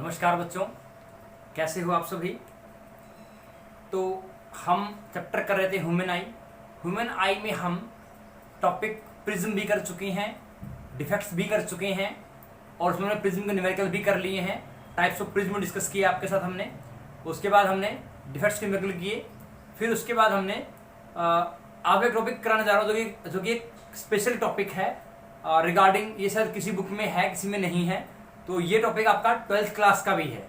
नमस्कार बच्चों, कैसे हो आप सभी। तो हम चैप्टर कर रहे थे ह्यूमन आई में हम टॉपिक प्रिज्म भी कर चुके हैं, डिफेक्ट्स भी कर चुके हैं और उसमें हमने प्रिज्म के न्यूमेरिकल भी कर लिए हैं। टाइप्स ऑफ प्रिज्म डिस्कस किए आपके साथ हमने। उसके बाद हमने डिफेक्ट्स के न्यूमेरिकल किए। फिर उसके बाद हमने आगे टॉपिक कराने जा रहा हूँ जो कि एक स्पेशल टॉपिक है रिगार्डिंग, ये शायद किसी बुक में है किसी में नहीं है। तो ये टॉपिक आपका 12th क्लास का भी है,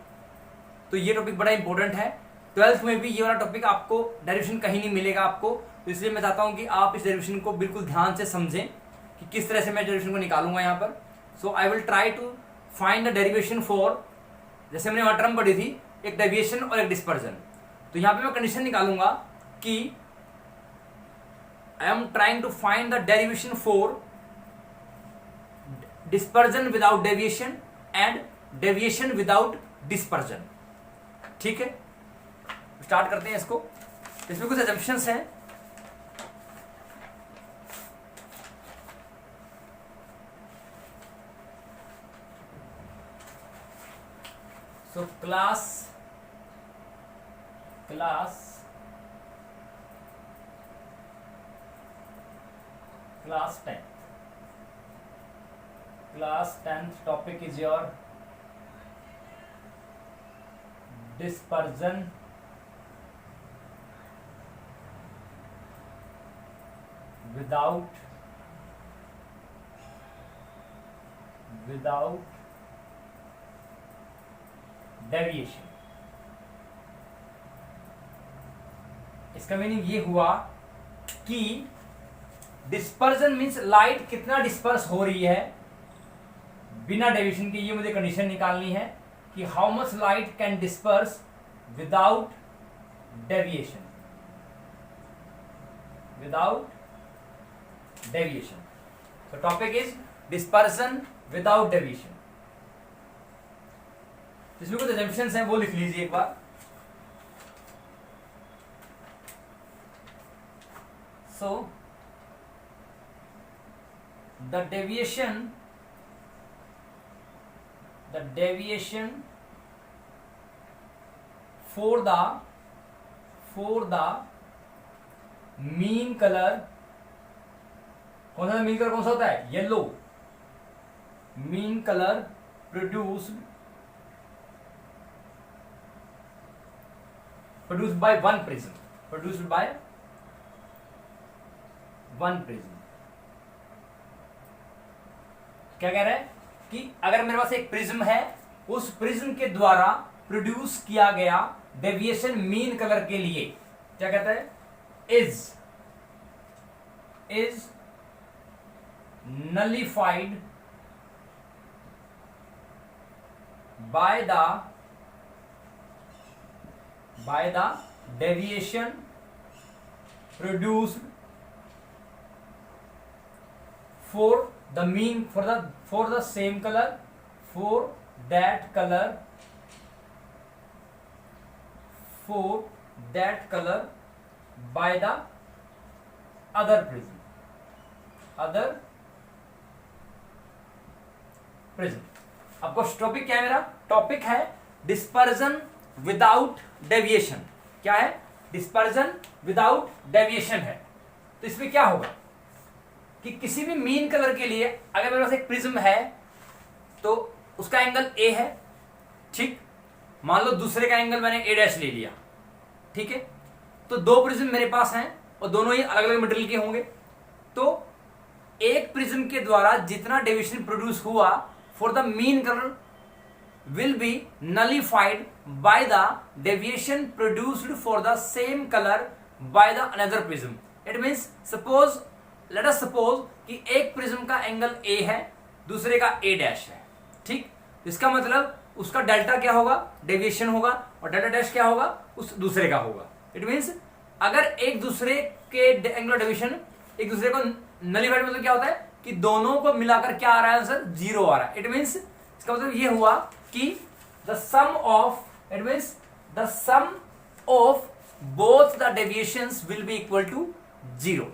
तो ये टॉपिक बड़ा इंपॉर्टेंट है। 12th में भी ये वाला टॉपिक आपको डेरिवेशन कहीं नहीं मिलेगा आपको, तो इसलिए मैं चाहता हूं कि आप इस डेरिवेशन को बिल्कुल ध्यान से समझें कि किस तरह से मैं डेरिवेशन को निकालूंगा यहाँ पर। So I will try to find the derivation for, जैसे हमने वहां टर्म पढ़ी थी, एक डेविएशन और एक डिस्पर्जन। तो यहाँ पे मैं कंडीशन निकालूंगा कि I am trying to find the derivation for dispersion without deviation and deviation without dispersion. ठीक है, स्टार्ट करते हैं इसको। इसमें कुछ assumptions हैं। So class 10th topic is your dispersion without deviation। इसका मीनिंग ये हुआ कि डिस्पर्जन मीन्स लाइट कितना डिस्पर्स हो रही है बिना डेविएशन के। ये मुझे कंडीशन निकालनी है कि how much light can disperse without deviation. So topic is dispersion without deviation। इसमें कुछ assumptions हैं, वो लिख लीजिए एक बार। So the deviation for the mean color, कौन सा मीन कलर कौन सा होता है? Yellow. Mean colour produced by one prism. क्या कह रहा है कि अगर मेरे पास एक प्रिज्म है, उस प्रिज्म के द्वारा प्रोड्यूस किया गया डेविएशन मीन कलर के लिए क्या कहता है? Is nullified by the deviation produced for the same color, for that color by the other prism। आपको टॉपिक क्या है? मेरा टॉपिक है डिस्पर्जन विदाउट डेविएशन। क्या है? डिस्पर्जन विदाउट डेविएशन है। तो इसमें क्या होगा कि किसी भी मीन कलर के लिए अगर मेरे पास एक प्रिज्म है तो उसका एंगल ए है। ठीक, मान लो दूसरे का एंगल मैंने A' ले लिया। ठीक है, तो दो प्रिज्म मेरे पास हैं और दोनों ही अलग अलग मटेरियल के होंगे। तो एक प्रिज्म के द्वारा जितना डेविएशन प्रोड्यूस हुआ for the mean color will be nullified by the deviation produced for the same color by the another prism। It means let us suppose कि एक प्रिज्म का एंगल A है, दूसरे का A' है। ठीक, इसका मतलब उसका डेल्टा क्या होगा? डेविएशन होगा, और डेल्टा डैश क्या होगा? उस दूसरे का होगा। इट मीन्स अगर एक दूसरे के एंगुलर डेविएशन एक दूसरे को नलिफाइड, मतलब क्या होता है कि दोनों को मिलाकर क्या आ रहा है आंसर? 0 आ रहा है। इट मीन्स इसका मतलब ये हुआ कि the sum of both the deviations will be equal to 0।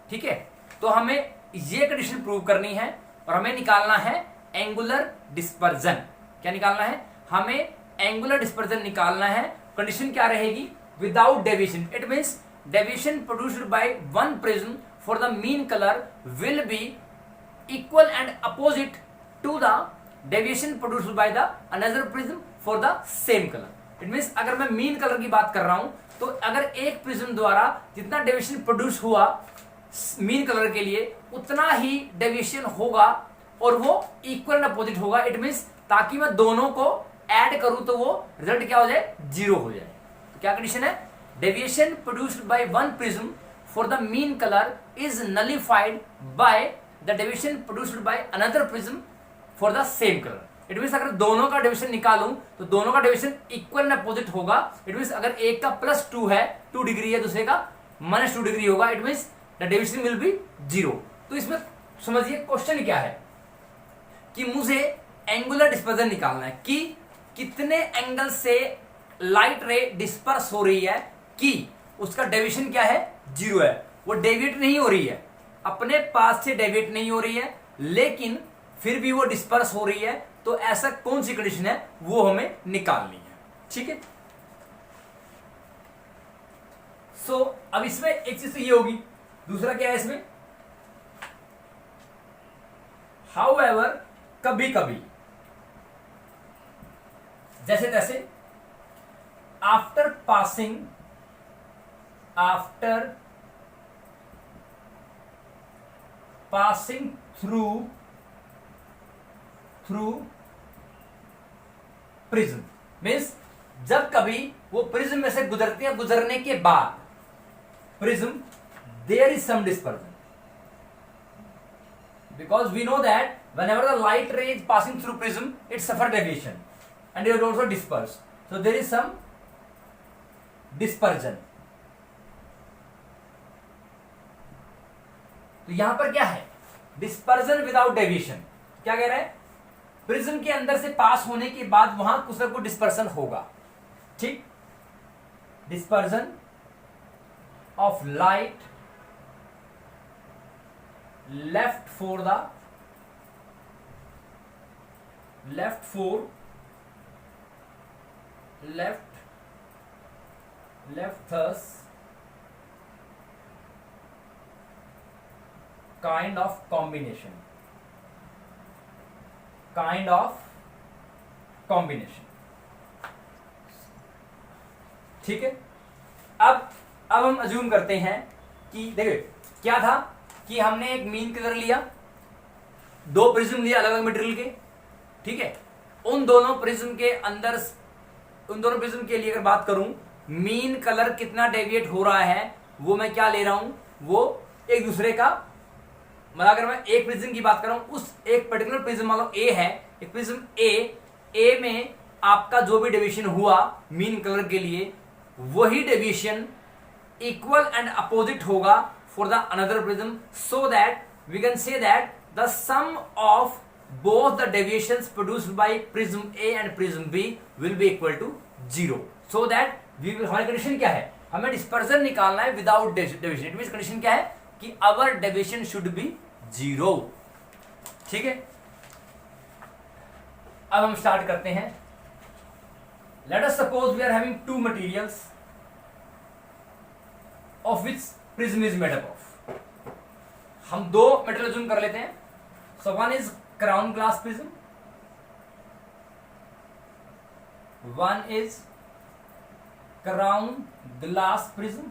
ठीक है, तो हमें ये कंडीशन प्रूव करनी है और हमें निकालना है एंगुलर डिस्पर्जन। क्या निकालना है? हमें एंगुलर डिस्पर्जन निकालना है। कंडीशन क्या रहेगी? Without deviation. It means deviation produced by one prism for the mean colour will be equal and opposite to the deviation produced by the another prism for the same colour. It means अगर मैं mean colour की बात कर रहा हूं तो अगर एक प्रिज्म द्वारा जितना डेविएशन प्रोड्यूस हुआ मीन कलर के लिए उतना ही डेविएशन होगा और वो इक्वल एंड अपोजिट होगा। इट मींस ताकि मैं दोनों को ऐड करूं तो वो रिजल्ट क्या हो जाए? 0 हो जाए। तो क्या कंडीशन है? Deviation produced by one prism for the mean colour is nullified by the deviation produced by another prism for the same colour. It means अगर दोनों का डेविएशन निकालूं तो दोनों का डेविएशन इक्वल एंड अपोजिट होगा। इट मींस अगर एक का +2 है, 2 डिग्री है, दूसरे का -2 डिग्री होगा। It means the deviation will be 0। तो इसमें समझिए क्वेश्चन क्या है कि मुझे एंगुलर डिस्पर्जन निकालना है कि कितने एंगल से लाइट रे डिस्पर्स हो रही है कि उसका डेविएशन क्या है? 0 है। वो डेविएट नहीं हो रही है, अपने पास से डेविएट नहीं हो रही है, लेकिन फिर भी वो डिस्पर्स हो रही है। तो ऐसा कौन सी कंडीशन है वो हमें निकालनी है। ठीक है। सो अब इसमें एक चीज तो ये होगी, दूसरा क्या है इसमें? हाउएवर कभी कभी जैसे तैसे after passing through prism means जब कभी वो प्रिज्म में से गुजरती है, गुजरने के बाद prism there is some dispersion because we know that whenever the light ray is passing through prism it suffer deviation and it will also disperse, so there is some dispersion। तो यहां पर क्या है? Dispersion without deviation. क्या कह रहा है? Prism के अंदर से पास होने के बाद वहां कुछ ना कुछ डिस्पर्सन होगा। ठीक। Dispersion of light left thus kind of combination ठीक है। अब हम अज्यूम करते हैं कि देखिए क्या था कि हमने एक मीन कलर लिया, 2 प्रिज्म लिया अलग अलग मटेरियल के। ठीक है। उन दोनों प्रिज्म के लिए अगर बात करूं मीन कलर कितना डेविएट हो रहा है वो मैं क्या ले रहा हूं? वो एक दूसरे का, मतलब अगर मैं एक प्रिज्म की बात कर रहा हूं, उस एक पर्टिकुलर प्रिज्म मान लो ए है, एक प्रिज्म ए में आपका जो भी डेविएशन हुआ मीन कलर के लिए वही डेविएशन इक्वल एंड अपोजिट होगा for the another prism, so that we can say that the sum of both the deviations produced by prism A and prism B will be equal to 0, so that we will, हमारी condition क्या है? हमें dispersion निकालना है without deviation. It means condition क्या है कि our deviation should be 0। ठीक है। अब हम स्टार्ट करते हैं। Let us suppose we are having 2 materials of which prism is made up of. हम 2 मटेरियल अज्यूम कर लेते हैं। So one is crown glass prism, one is crown glass prism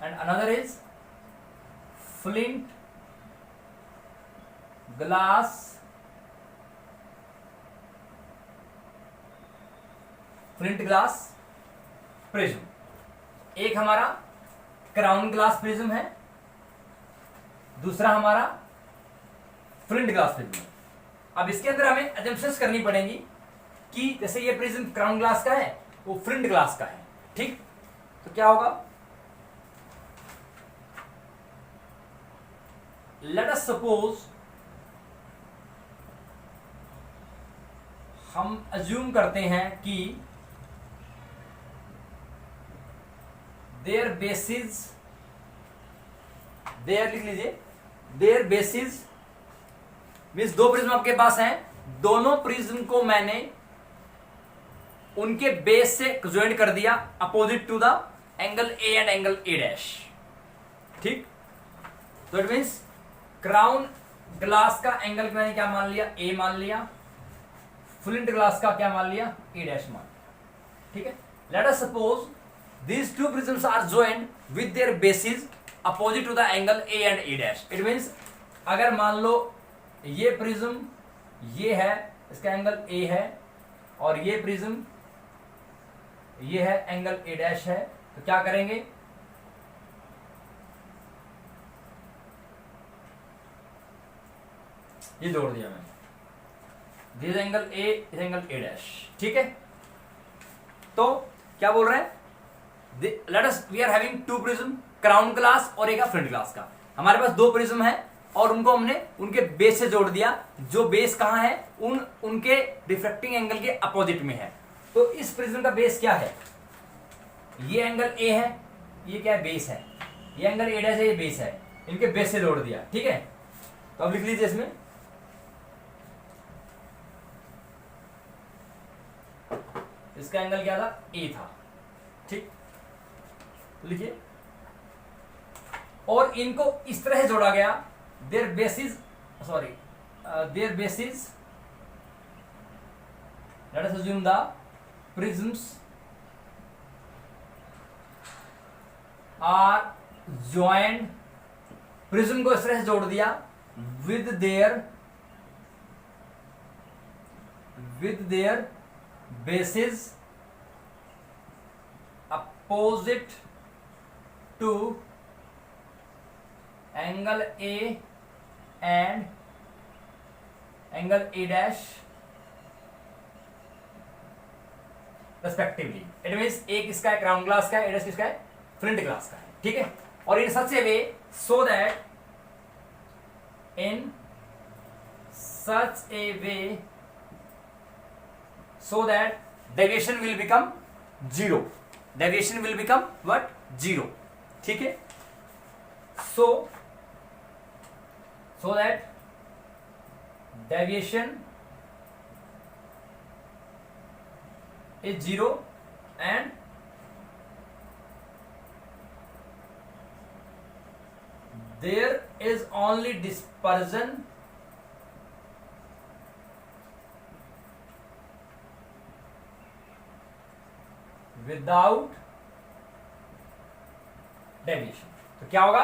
and another is flint glass prism. एक हमारा crown glass prism है, दूसरा हमारा flint glass prism है। अब इसके अंदर हमें अजम्पशंस करनी पड़ेंगी कि जैसे ये प्रिज्म क्राउन ग्लास का है, वो फ्लिंट ग्लास का है। ठीक। तो क्या होगा? लेट अस सपोज हम अज्यूम करते हैं कि देयर बेसिस, देयर लिख लीजिए, देयर बेसिस मीन्स 2 प्रिज्म आपके पास हैं, दोनों प्रिज्म को मैंने उनके बेस से ज्वाइन कर दिया opposite to the angle A and angle A dash. ठीक, तो इट मीन्स क्राउन ग्लास का एंगल मैंने क्या मान लिया, ए मान लिया, फ्लिंट ग्लास का क्या मान लिया, ए डैश मान लिया। ठीक है, late us suppose these two prisms are joined with their bases opposite to the angle A and A dash। it means अगर मान लो ये प्रिज्म ये है, इसका एंगल A है, और ये प्रिज्म ये है, एंगल A डैश है, तो क्या करेंगे, ये जोड़ दिया मैंने, दिस एंगल A, इस एंगल A डैश। ठीक है, तो क्या बोल रहे हैं, let us we are having two prism, crown glass और एक फ्रंट ग्लास का। हमारे पास दो प्रिज्म है और उनको हमने उनके बेस से जोड़ दिया, जो बेस कहां है, उनके रिफ्रैक्टिंग एंगल के अपोजिट में है। तो इस प्रिज्म का बेस क्या है, ये एंगल ए है, ये क्या है, बेस है, ये एंगल ए डैश है, ये बेस है, इनके बेस से जोड़ दिया। ठीक है, तो अब लिख लीजिए इसमें इसका एंगल क्या था, ए था। ठीक, लिखिए, और इनको इस तरह जोड़ा गया, their bases let us assume the prisms are joined, prism को इस तरह से जोड़ दिया with their bases opposite to angle A and angle A dash respectively. It means एक किसका है, क्राउन ग्लास का है, ए डैश किसका है, फ्रंट ग्लास का है। ठीक है, और in such a way so that deviation will become zero, deviation will become what, zero. ठीक है, so that deviation is zero and there is only dispersion without deviation. तो क्या होगा,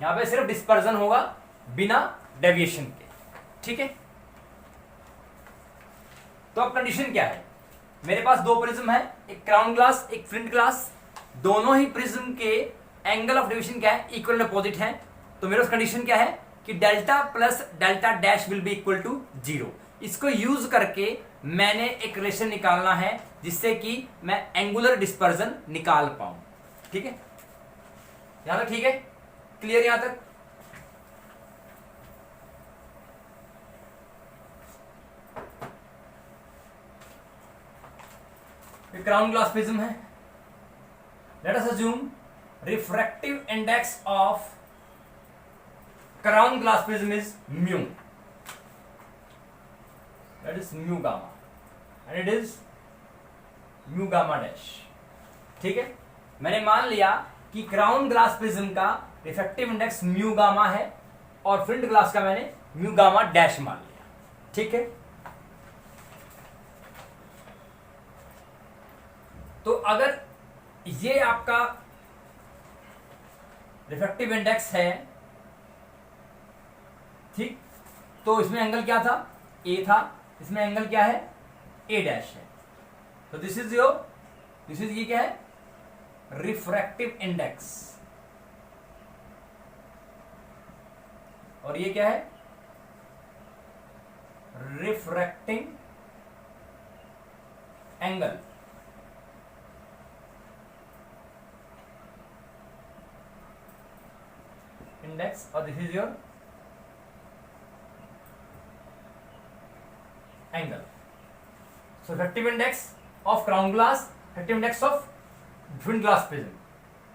यहां पे सिर्फ डिस्पर्जन होगा बिना डेविएशन के। ठीक है, तो अब कंडीशन क्या है, मेरे पास दो प्रिज्म है, एक क्राउन ग्लास एक फ्लिंट ग्लास, दोनों ही प्रिज्म के एंगल ऑफ डेविएशन क्या है, इक्वल एंड अपोजिट है। तो मेरे पास कंडीशन क्या है कि delta plus delta dash will be equal to zero. इसको यूज करके मैंने एक रिलेशन निकालना है जिससे कि मैं एंगुलर डिस्पर्जन निकाल पाऊं। ठीक है, यहां तक ठीक है, क्लियर यहां तक। क्राउन ग्लास प्रिज्म है, late us assume refractive index of crown glass prism is mu, that is mu gamma and it is mu gamma dash. ठीक है, मैंने मान लिया कि क्राउन ग्लास प्रिज्म का रिफ्रैक्टिव इंडेक्स म्यू गामा है और फ्रंट ग्लास का मैंने म्यू गामा डैश मान लिया। ठीक है, तो अगर ये आपका रिफ्रैक्टिव इंडेक्स है, ठीक, तो इसमें एंगल क्या था, ए था, इसमें एंगल क्या है, ए डैश है। तो दिस इज ये क्या है, रिफ्रैक्टिव इंडेक्स, और ये क्या है, रिफ्रैक्टिंग एंगल। इंडेक्स, और this is your angle. So refractive index of crown glass, refractive index of front glass prism,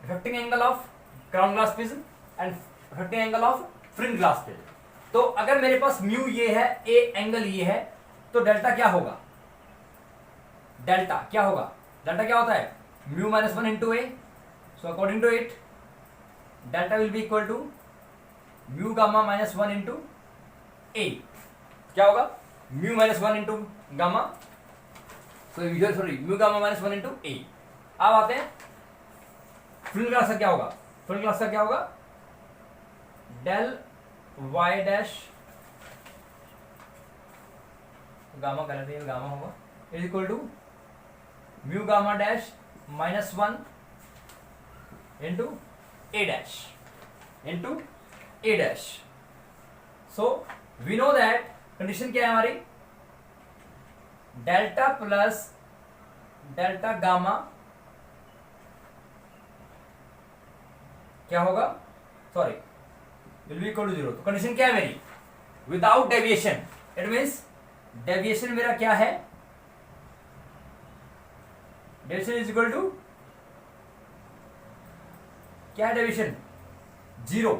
refracting angle of crown glass prism and refracting angle of front glass prism. तो अगर मेरे पास mu ये है, A angle ये है, तो delta क्या होगा, डेल्टा क्या होगा, डेल्टा क्या होता है mu minus one into A. So according to it delta will be equal to mu gamma minus one into A. क्या होगा mu minus one into gamma, sorry mu gamma minus one into A. अब आते हैं front class का क्या होगा, front class का क्या होगा डेल वाई डैश गामा कर लेते हैं, गामा होगा is equal to mu gamma dash minus one into A dash into A dash. So we know that condition क्या है हमारी, डेल्टा प्लस डेल्टा गामा क्या होगा, sorry will be equal to zero. तो कंडीशन क्या है मेरी, without deviation. It means deviation मेरा क्या है, डेविएशन इज इक्वल टू क्या है deviation, zero.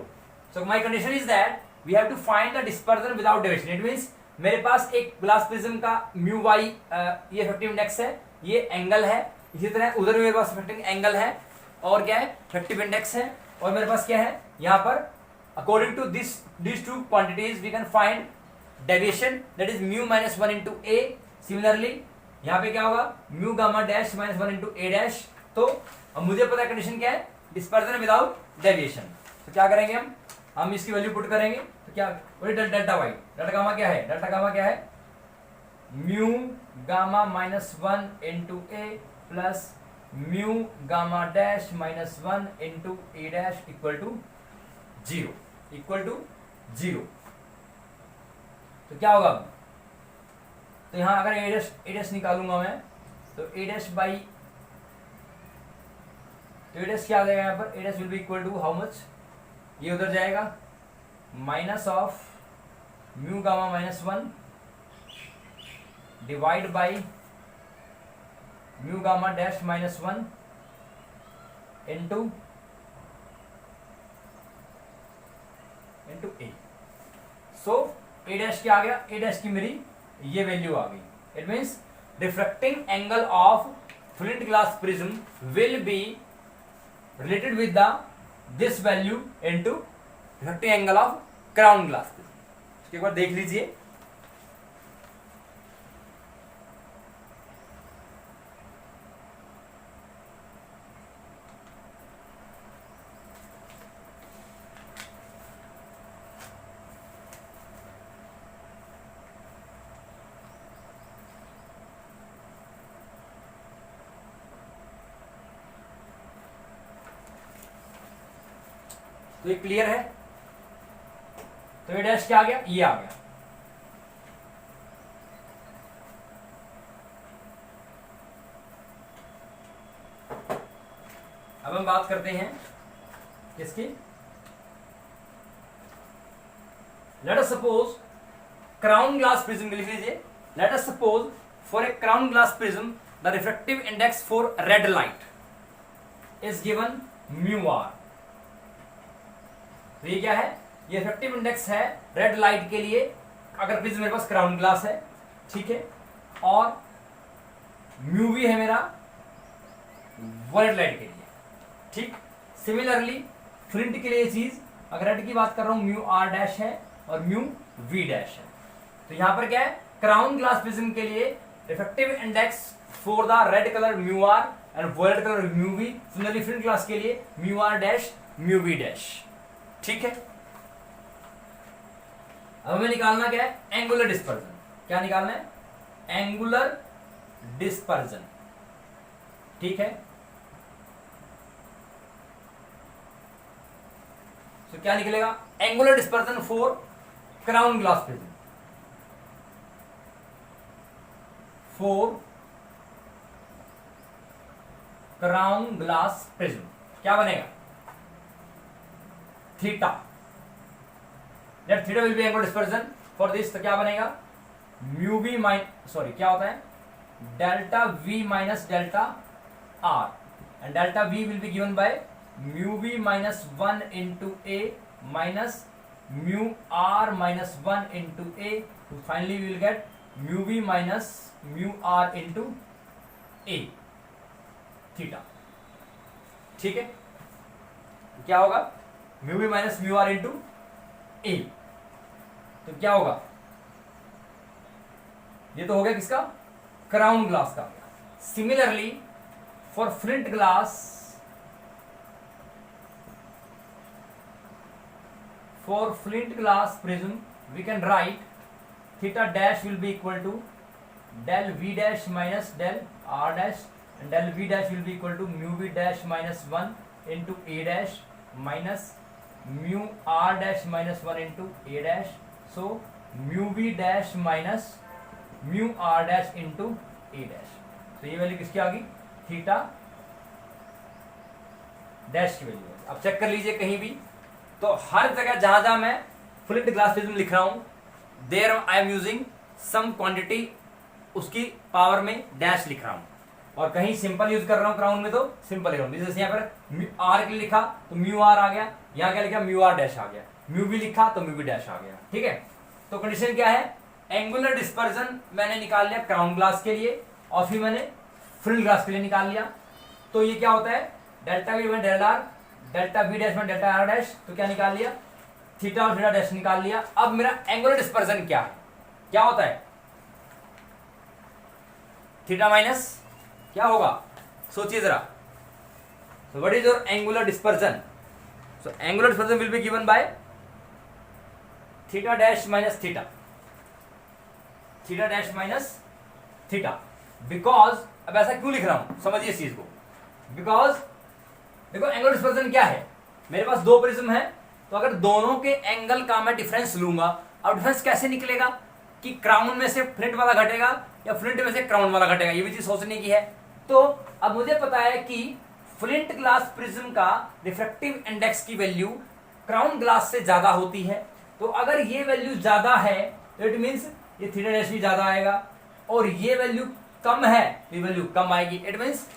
So my condition is that we have to find the dispersion without deviation. It means मेरे पास एक ग्लास प्रिज्म का म्यू वाई ये इफेक्टिव इंडेक्स है, ये एंगल है, इसी तरह उधर मेरे पास इफेक्टिव एंगल है और क्या है इफेक्टिव इंडेक्स है, और मेरे पास क्या है यहाँ पर according to this two quantities we can find deviation that is mu minus one into A. Similarly यहाँ पे क्या होगा mu gamma dash minus one into A dash. तो अब मुझे पता है कंडीशन क्या है, डिस्पर्जन विदाउट डेविएशन. तो क्या करेंगे हम इसकी वैल्यू पुट करेंगे. तो क्या वही डेल्टा वाई, डेल्टा गामा क्या है, डेल्टा गामा क्या है mu gamma minus one into A plus mu gamma dash minus one into A dash equal to zero, equal to zero. तो क्या होगा अब, तो यहां अगर ए डैश निकालूंगा मैं तो ए डैश बाई, तो ए डैश क्या आ जाएगा यहाँ पर, A dash will be equal to how much, ये उधर जाएगा minus of mu gamma minus one divide by mu gamma dash minus one into A. So A dash क्या आ गया, ए डैश की मेरी ये वैल्यू आ गई. It means refracting angle of flint glass prism will be related with the this value into refracting angle of crown glass prism. एक बार देख लीजिए. तो ये क्लियर है. तो ये डैश क्या आ गया, ये आ गया. अब हम बात करते हैं किसकी, let us suppose crown glass prism लिख लीजिए. Let us suppose for a crown glass prism the refractive index for red light is given mu R. तो ये क्या है, ये इफेक्टिव इंडेक्स है रेड लाइट के लिए अगर प्रिज्म मेरे पास क्राउन ग्लास है, ठीक है, और म्यू भी है मेरा वायलेट लाइट के लिए, ठीक. सिमिलरली फ्लिंट के लिए ये चीज अगर रेड की बात कर रहा हूं म्यू आर डैश है और म्यू वी डैश है. तो यहां पर क्या है, क्राउन ग्लास प्रिज्म के लिए effective index for the red colour mu R and violet colour mu V. Similarly flint glass के लिए mu R dash mu V dash, ठीक है. अब हमें निकालना क्या है, एंगुलर डिस्पर्जन. क्या निकालना है, एंगुलर डिस्पर्जन, ठीक है. तो क्या निकलेगा, angular dispersion for crown glass prism, for crown glass prism क्या बनेगा, theta. Let theta will be angular dispersion for this. तो क्या बनेगा, म्यू वी सॉरी क्या होता है, delta V minus delta R, and delta V will be given by mu V minus one into A minus mu R minus one into A. Finally we will get mu V minus mu R into A theta. ठीक है, क्या होगा? Mu V minus mu R into A. तो क्या होगा? ये तो हो गया किसका? क्राउन ग्लास का। Similarly for flint glass, for flint glass prism we can write theta dash will be equal to del v dash minus del r dash, and del v dash will be equal to mu v dash minus 1 into a dash minus mu r dash minus 1 into a dash. So mu v dash minus mu r dash into a dash. तो ये value किसकी आ गई? Theta dash की value है। अब check कर लीजिए कहीं भी, तो हर जगह जहां जहां मैं फ्लिंट ग्लास प्रिज्म लिख रहा हूं, there I am using some quantity, उसकी पावर में डैश लिख रहा हूं। और कहीं सिंपल यूज कर रहा हूं क्राउन में तो सिंपल लिख रहा हूं। जैसे यहाँ पर आर के लिए लिखा तो म्यू आर आ गया, यहाँ क्या लिखा? म्यू आर डैश आ गया। म्यू भी लिखा तो म्यू भी डैश आ गया। ठीक है, तो कंडीशन क्या है? एंगुलर डिस्पर्जन मैंने निकाल लिया क्राउन ग्लास के लिए, और फिर मैंने फ्लिंट ग्लास के लिए निकाल लिया। तो ये क्या होता है? डेल्टा वी में delta R, delta we dash में डेल्टा आर डैश। तो क्या निकाल लिया? थीटा और थीटा डैश निकाल लिया। अब मेरा एंगुलर डिस्पर्जन क्या है? क्या होता है? थीटा माइनस क्या होगा? सोचिए जरा। So what is your angular dispersion? So angular dispersion will be given by theta dash minus theta, theta dash minus theta. Because, अब ऐसा क्यों लिख रहा हूं समझिए इस चीज को। बिकॉज देखो एंगुलर डिस्पर्जन क्या है? मेरे पास दो प्रिज्म है, तो अगर दोनों के एंगल का मैं डिफरेंस लूंगा, अब डिफरेंस कैसे निकलेगा? कि क्राउन में से फ्लिंट वाला घटेगा या फ्लिंट में से क्राउन वाला घटेगा, ये भी चीज सोचने की है। तो अब मुझे पता है कि फ्लिंट ग्लास प्रिज्म का रिफ्रैक्टिव इंडेक्स की वैल्यू क्राउन ग्लास से ज्यादा होती है। तो अगर ये वैल्यू ज्यादा है तो इट मीन्स ये थीटा डैश भी ज्यादा आएगा, और ये वैल्यू कम है तो ये वैल्यू कम आएगी। It means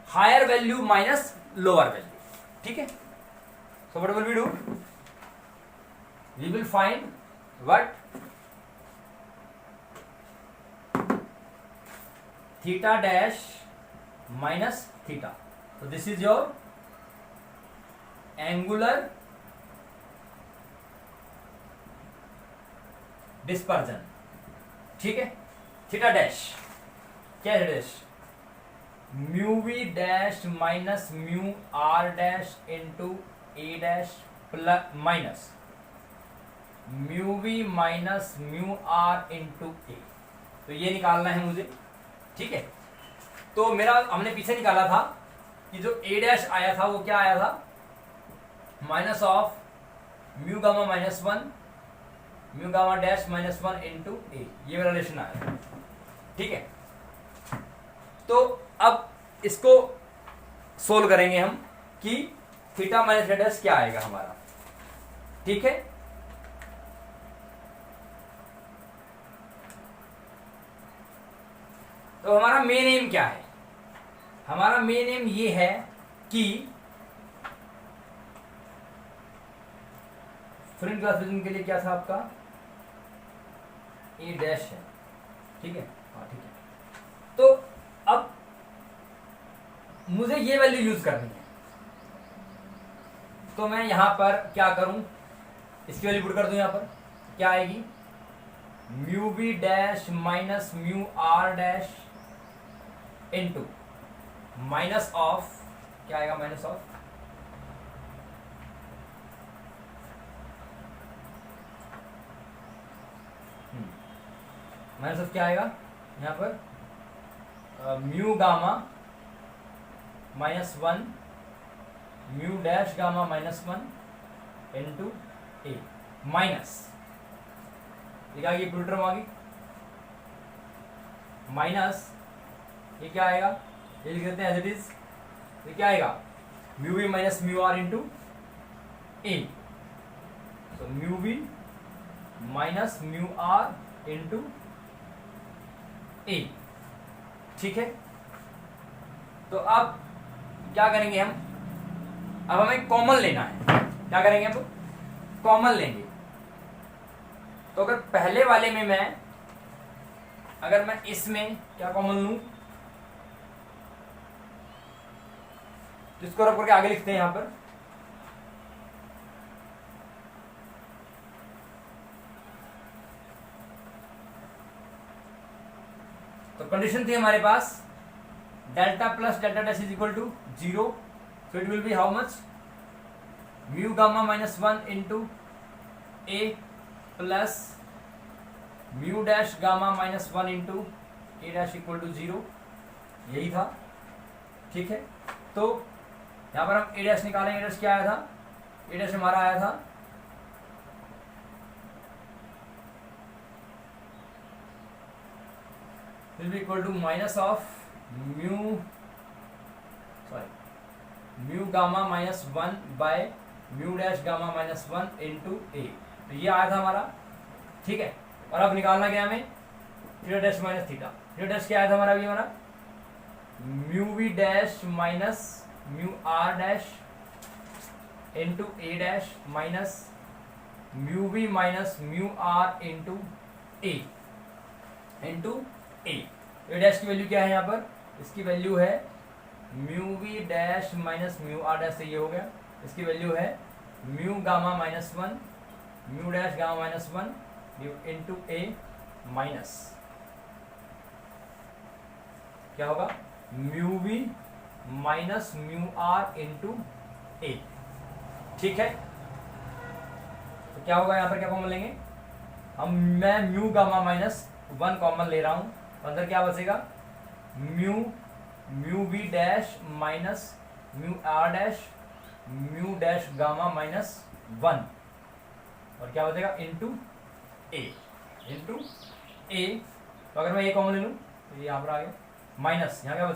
higher value minus lower value. ठीक है, so what will we do? We will find what? Theta dash minus theta. तो this is your angular dispersion. ठीक है, थीटा डैश क्या है? Dash mu V dash minus mu R dash into A dash plus minus mu V minus mu R into A. तो ये निकालना है मुझे। ठीक है, तो मेरा हमने पीछे निकाला था कि जो ए डैश आया था वो क्या आया था? Minus of mu gamma minus 1 mu gamma dash minus 1 into A, ये मेरा रिलेशन आया था। ठीक है, तो अब इसको सोल्व करेंगे हम कि थीटा माइनस थीटा डैश क्या आएगा हमारा। ठीक है, तो हमारा मेन एम क्या है? हमारा मेन एम ये है कि फ्लिंट ग्लास प्रिज्म के लिए क्या था आपका? ए डैश है। ठीक है, हाँ ठीक है। तो अब मुझे ये वैल्यू यूज करनी है, तो मैं यहां पर क्या करूं? इसकी वैल्यू पुट कर दूं। यहां पर क्या आएगी? Mu B dash minus mu R dash into minus of क्या आएगा? माइनस ऑफ माइनस ऑफ क्या आएगा यहां पर? Mu gamma minus 1 mu dash gamma minus 1 into A minus, देखा ये पूरी टर्म आ गई, माइनस ये क्या आएगा? ये लिख देते हैं एज इट इज। ये क्या आएगा? Mu V minus mu R into A. तो mu V minus mu R into A. ठीक है, तो अब क्या करेंगे हम? अब हमें कॉमन लेना है। क्या करेंगे? अब कॉमन लेंगे। तो अगर पहले वाले में मैं अगर मैं इसमें क्या कॉमन लूं, तो इसको रख करके आगे लिखते हैं यहां पर। तो कंडीशन थी हमारे पास delta plus delta dash is equal to 0, so it will be how much, mu gamma minus 1 into A plus mu dash gamma minus 1 into A dash equal to 0, यही था। ठीक है, तो यहां पर हम ए डैश निकालेंगे। ए डैश क्या आया था, ए डैश हमारा आया था will be equal to minus of mu gamma minus 1 by mu dash gamma minus 1 into a। तो ये आया था हमारा। ठीक है, और अब निकालना क्या हमें, theta dash minus theta. Theta dash क्या आया था हमारा, अभी हमारा mu V dash minus mu R dash into A dash minus mu V minus mu R into A A dash की वैल्यू क्या है यहाँ पर, इसकी वैल्यू है mu V dash minus mu R dash, से ये हो गया। इसकी वैल्यू है mu gamma minus 1 mu dash gamma minus 1 into A minus क्या होगा, mu V minus mu R into A. ठीक है, तो क्या होगा यहाँ पर, क्या कॉमन लेंगे हम, मैं म्यू गामा माइनस 1 कॉमन ले रहा हूं, अंदर क्या बचेगा, mu V dash minus mu R dash mu dash gamma minus 1, और क्या बचेगा इंटू ए। तो अगर मैं ये कॉमन ले लूं तो ये यहाँ पर आ गया, माइनस यहाँ क्या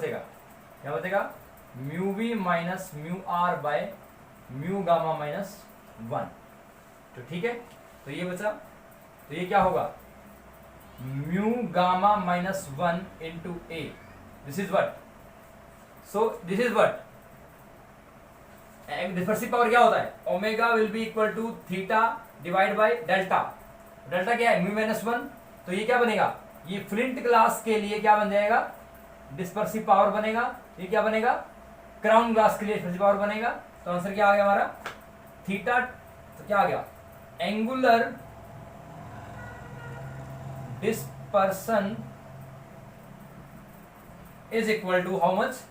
बचेगा mu V minus mu R by mu gamma minus 1। तो ठीक है, तो ये बचा, तो ये क्या होगा mu gamma minus 1 into A, this is what, so this is what, dispersive power क्या होता है, omega will be equal to theta divide by delta. Delta क्या है, म्यू माइनस 1, तो ये क्या बनेगा, ये फ्लिंट ग्लास के लिए क्या बन जाएगा, डिस्पर्सिव पावर बनेगा। ये क्या बनेगा, क्राउन ग्लास के लिए डिस्पर्सिव पावर बनेगा। तो आंसर क्या आ गया हमारा, थीटा, तो क्या आ गया, angular dispersion is equal to how much,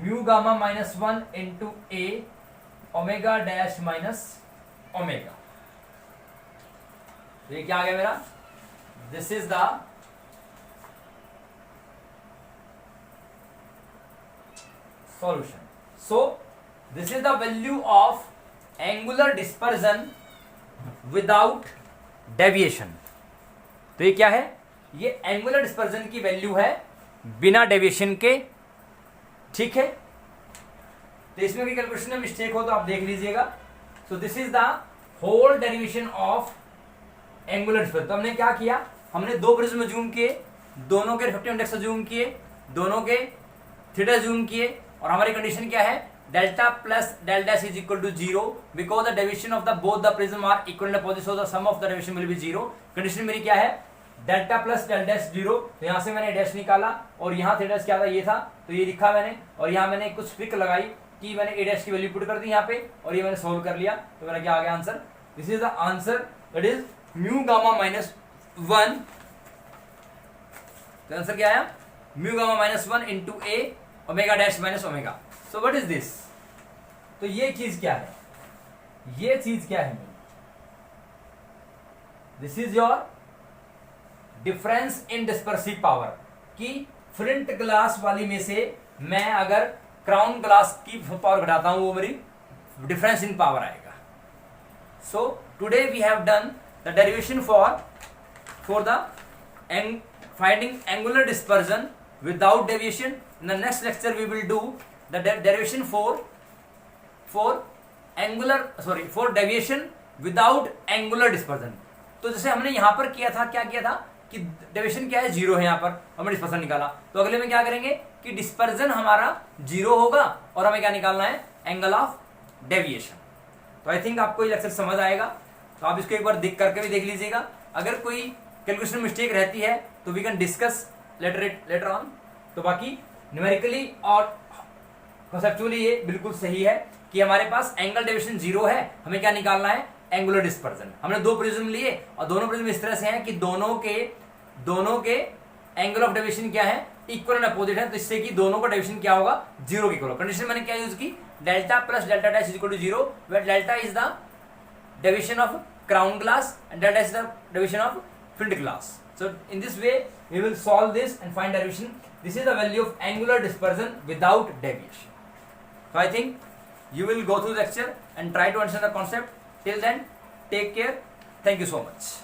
mu gamma minus 1 into a omega dash minus omega। तो ये क्या आ गया मेरा, this is the solution। so this is the value of angular dispersion without deviation। तो ये क्या है, ये एंगुलर डिस्पर्जन की वैल्यू है बिना डेविएशन के। ठीक है, तो इसमें भी कैलकुलेशन में मिस्टेक हो तो आप देख लीजिएगा। So this is the whole derivation of angular dispersion. तो हमने क्या किया, हमने दो प्रिज्म जूम किए, दोनों के रिफ्रैक्टिव इंडेक्स जूम किए, दोनों के थीटा जूम किए, और हमारी कंडीशन क्या है, delta plus delta is equal to 0 because the deviation of the both the prism are equal in opposite, so the sum of the deviation will be 0। Condition मेरी क्या है, डेल्टा प्लस डेल्टा 0, तो यहां से मैंने dash निकाला, और यहाँ थीटा क्या था, ये था, तो ये लिखा मैंने, और यहाँ मैंने कुछ ट्रिक लगाई कि मैंने ए डैश की वैल्यू पुट कर दी यहाँ पे, और ये मैंने सोल्व कर लिया। तो मेरा क्या आ गया answer, this is the answer, that is mu gamma minus 1। तो आंसर क्या आया, mu gamma minus 1 into A omega dash minus omega. So what is this, तो ये चीज क्या है, ये चीज क्या है, this is your difference in dispersive power, कि फ्लिंट ग्लास वाली में से मैं अगर क्राउन ग्लास की पावर घटाता हूं, वो मेरी डिफरेंस इन पावर आएगा। So today we have done the derivation for the finding angular dispersion without deviation. In the next lecture we will do the derivation for deviation without angular dispersion। तो जैसे हमने यहां पर किया था, क्या किया था कि डेविएशन क्या है, 0 है, यहां पर हमने डिस्पर्जन निकाला। तो अगले में क्या करेंगे कि डिस्पर्जन हमारा 0 होगा, और हमें क्या निकालना है, एंगल ऑफ डेविएशन। तो आई थिंक आपको ये लेक्चर समझ आएगा, तो आप इसको एक बार देख करके भी देख लीजिएगा। अगर कोई कैलकुलेशन मिस्टेक रहती है तो we can discuss later on. तो बाकी न्यूमेरिकली और कॉन्सेप्चुअली ये बिल्कुल सही है कि हमारे पास एंगल डेविएशन 0 है, हमें क्या निकालना है, एंगुलर डिस्पर्जन। हमने दो प्रिज्म लिए और दोनों प्रिज्म इस तरह से हैं कि दोनों के एंगल ऑफ डेविएशन क्या है, इक्वल एंड अपोजिट है, तो इससे कि दोनों का डेविएशन क्या होगा, 0 के इक्वल। कंडीशन मैंने क्या यूज की, delta plus delta dash is equal to 0, where delta is the deviation of crown glass and that is the deviation of flint glass. So in this way we will solve this and find derivation. This is the value of angular dispersion without deviation. So I think you will go through the lecture and try to understand the concept. Till then, take care. Thank you so much.